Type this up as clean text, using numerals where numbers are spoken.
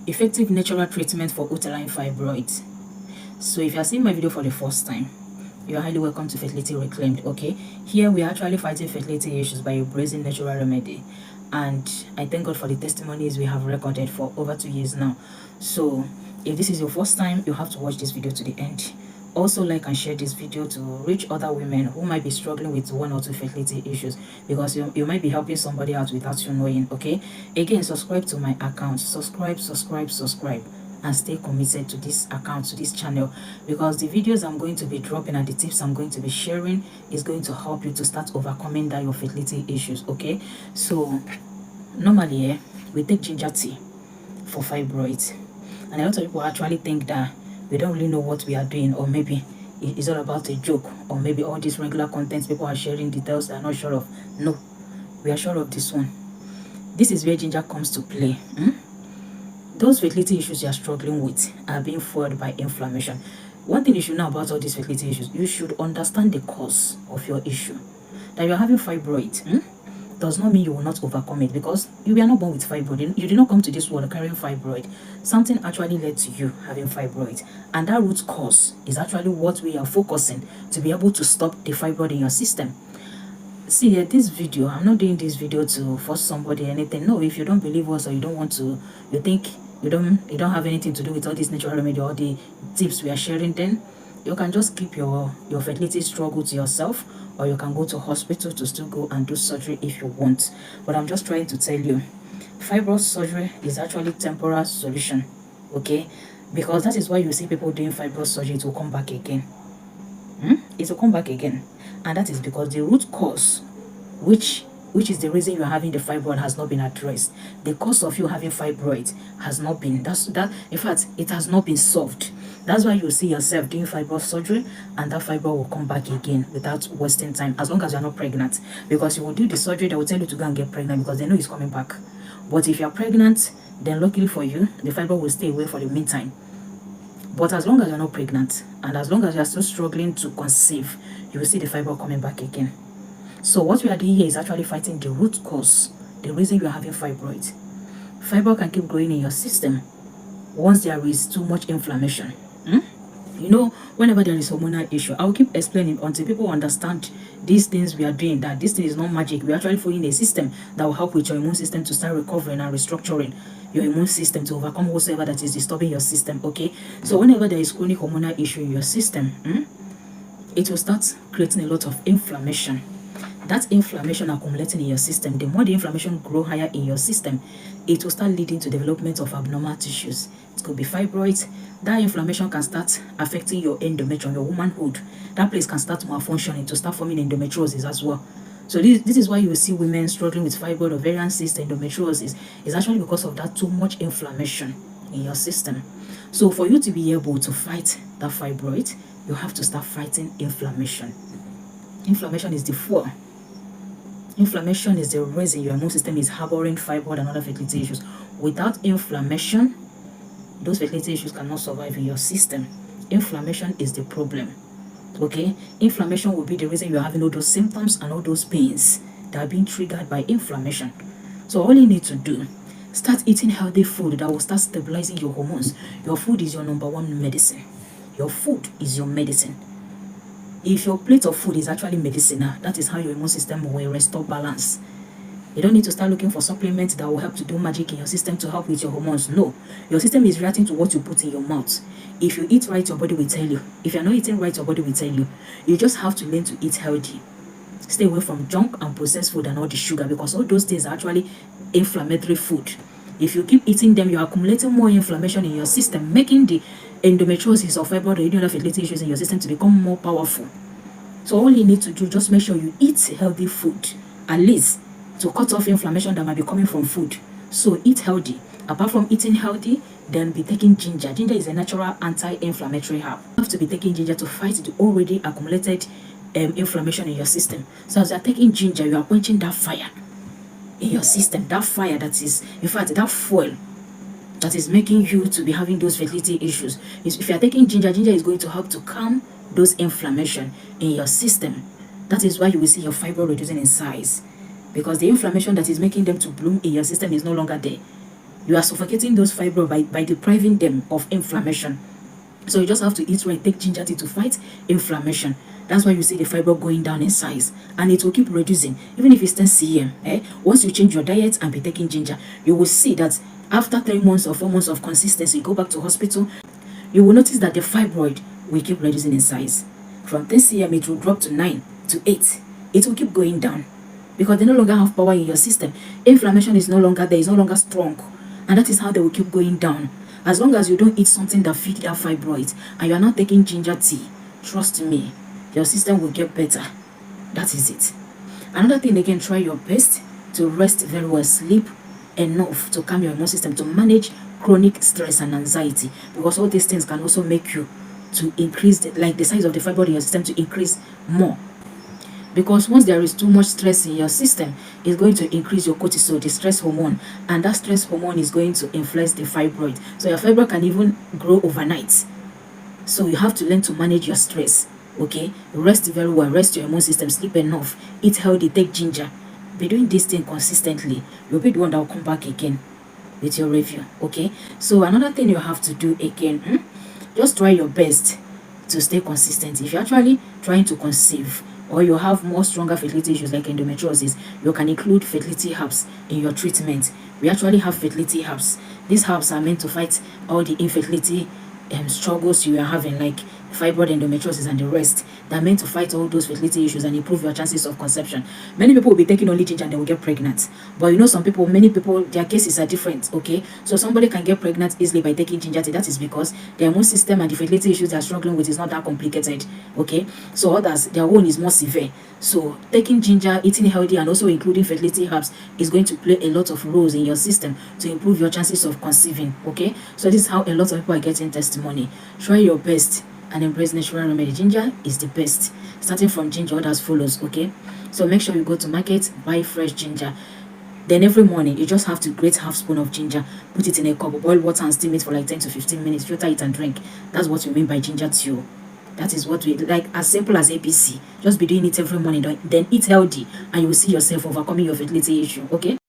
Effective natural treatment for uterine fibroids. So if you are seeing my video for the first time, you are highly welcome to Fertility Reclaimed. Okay, here we are actually fighting fertility issues by embracing natural remedy, and I thank God for the testimonies we have recorded for over 2 years now. So if this is your first time, you have to watch this video to the end. Also, like and share this video to reach other women who might be struggling with 1 or 2 fertility issues, because you might be helping somebody out without you knowing. Okay, again, subscribe to my account, subscribe, and stay committed to this account, to this channel, because the videos I'm going to be dropping and the tips I'm going to be sharing is going to help you to start overcoming that your fertility issues. Okay, so normally we take ginger tea for fibroids, and a lot of people actually think that we don't really know what we are doing, or maybe it's all about a joke, or maybe all these regular contents people are sharing details they are not sure of. No, we are sure of this one. This is where ginger comes to play. Those fertility issues you are struggling with are being fueled by inflammation. One thing you should know about all these fertility issues, you should understand the cause of your issue. That you're having fibroid does not mean you will not overcome it, because you were not born with fibroid. You did not come to this world carrying fibroid. Something actually led to you having fibroid, and that root cause is actually what we are focusing to be able to stop the fibroid in your system. See, this video, I'm not doing this video to force somebody or anything. No, if you don't believe us, or you don't want to, you think you don't have anything to do with all this natural remedy, all the tips we are sharing, then you can just keep your fertility struggle to yourself, or you can go to hospital to still go and do surgery if you want. But I'm just trying to tell you, fibroid surgery is actually temporary solution. Okay, because that is why you see people doing fibroid surgery, it will come back again. It will come back again, and that is because the root cause, which is the reason you are having the fibroid, has not been addressed. The cause of you having fibroid has not been, in fact, it has not been solved. That's why you see yourself doing fibroid surgery, and that fibroid will come back again without wasting time, as long as you're not pregnant. Because you will do the surgery, they will tell you to go and get pregnant because they know it's coming back. But if you're pregnant, then luckily for you, the fibroid will stay away for the meantime. But as long as you're not pregnant, and as long as you're still struggling to conceive, you will see the fibroid coming back again. So what we are doing here is actually fighting the root cause, the reason you are having fibroid. Fibroid can keep growing in your system once there is too much inflammation. You know, whenever there is hormonal issue, I will keep explaining until people understand these things we are doing, that this thing is not magic. We are actually following a system that will help with your immune system to start recovering and restructuring your immune system to overcome whatsoever that is disturbing your system. Okay, so whenever there is chronic hormonal issue in your system, it will start creating a lot of inflammation. That inflammation accumulating in your system, the more the inflammation grow higher in your system, it will start leading to development of abnormal tissues. It could be fibroids. That inflammation can start affecting your endometrium, your womanhood. That place can start malfunctioning to start forming endometriosis as well. So this is why you will see women struggling with fibroid, ovarian cyst, endometriosis. It's actually because of that too much inflammation in your system. So for you to be able to fight that fibroid, you have to start fighting inflammation. Inflammation is the fuel. Inflammation is the reason your immune system is harboring fibroid and other fertility issues. Without inflammation, those fertility issues cannot survive in your system. Inflammation is the problem. Okay, inflammation will be the reason you're having all those symptoms and all those pains that are being triggered by inflammation. So all you need to do, start eating healthy food that will start stabilizing your hormones. Your food is your #1 medicine. Your food is your medicine. If your plate of food is actually medicinal, that is how your immune system will restore balance. You don't need to start looking for supplements that will help to do magic in your system to help with your hormones. No, your system is reacting to what you put in your mouth. If you eat right, your body will tell you. If you're not eating right, your body will tell you. You just have to learn to eat healthy. Stay away from junk and processed food and all the sugar, because all those things are actually inflammatory food. If you keep eating them, you're accumulating more inflammation in your system, making the endometriosis or fibroid or any other fertility issues in your system to become more powerful. So all you need to do, just make sure you eat healthy food, at least to cut off inflammation that might be coming from food. So eat healthy. Apart from eating healthy, then be taking ginger. Ginger is a natural anti-inflammatory herb. You have to be taking ginger to fight the already accumulated inflammation in your system. So as you are taking ginger, you are quenching that fire in your system, that fire that is, in fact, that fuel that is making you to be having those fertility issues. If you are taking ginger, ginger is going to help to calm those inflammation in your system. That is why you will see your fibroid reducing in size, because the inflammation that is making them to bloom in your system is no longer there. You are suffocating those fibroids by depriving them of inflammation. So you just have to eat right, take ginger tea to fight inflammation. That's why you see the fibroid going down in size, and it will keep reducing even if it's 10 cm. Once you change your diet and be taking ginger, you will see that after 3 months or 4 months of consistency, you go back to hospital, you will notice that the fibroid will keep reducing in size. From 10 cm, it will drop to 9 to 8. It will keep going down because they no longer have power in your system. Inflammation is no longer there, is no longer strong, and that is how they will keep going down. As long as you don't eat something that feeds that fibroid and you are not taking ginger tea, trust me, your system will get better. That is it. Another thing, again, try your best to rest very well, sleep enough to calm your immune system, to manage chronic stress and anxiety, because all these things can also make you to increase the size of the fibroid in your system to increase more. Because once there is too much stress in your system, it's going to increase your cortisol, the stress hormone, and that stress hormone is going to influence the fibroid. So your fibroid can even grow overnight. So you have to learn to manage your stress. Okay, rest very well, rest your immune system, sleep enough, eat healthy, take ginger. Be doing this thing consistently. You'll be the one that will come back again with your review. Okay, so another thing you have to do again, just try your best to stay consistent. If you're actually trying to conceive, or you have more stronger fertility issues like endometriosis, you can include fertility herbs in your treatment. We actually have fertility herbs. These herbs are meant to fight all the infertility struggles you are having, like fibroid, endometriosis, and the rest. They're meant to fight all those fertility issues and improve your chances of conception. Many people will be taking only ginger and they will get pregnant. But you know, many people, their cases are different, okay? So somebody can get pregnant easily by taking ginger tea. That is because their immune system and the fertility issues they're struggling with is not that complicated, okay? So others, their own is more severe. So taking ginger, eating healthy, and also including fertility herbs is going to play a lot of roles in your system to improve your chances of conceiving, okay? So this is how a lot of people are getting testimony. Try your best and embrace natural remedy. Ginger is the best. Starting from ginger, others follows, okay? So make sure you go to market, buy fresh ginger. Then every morning, you just have to grate half spoon of ginger, put it in a cup, boil water and steam it for like 10 to 15 minutes, filter it and drink. That's what we mean by ginger tea. That is what we like, as simple as ABC. Just be doing it every morning, then eat healthy, and you will see yourself overcoming your fertility issue, okay?